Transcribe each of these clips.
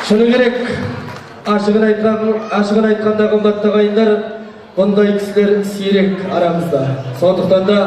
Şunu gerek, aşığın айтқанда қымбатты ағайындар, бұндай кісілер сирек арамызда. Сондықтан да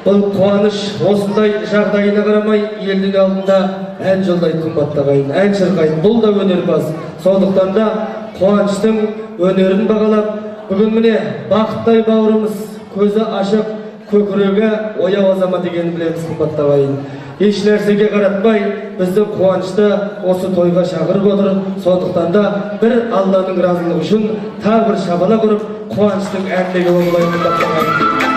бұл қуаныш осындай жағдайына қарамай елдің алдында ән жолдайды қымбатты ағайын, ән шырқайды. Бұл да өнерпаз. Сондықтан да қуаныштың өнерін бағалап, бүгін міне бақыттай бауырымыз көзі ашық, көкірегі ояу азамат екенін білеміз қымбатты ағайын. Еш нәрсеге қаратпай, біздің қуанышты осы тойға шақырып отыр. Сондықтан да бір Алланың разылығы үшін тағы бір шабала құрып, қуаныштың әніне болайық.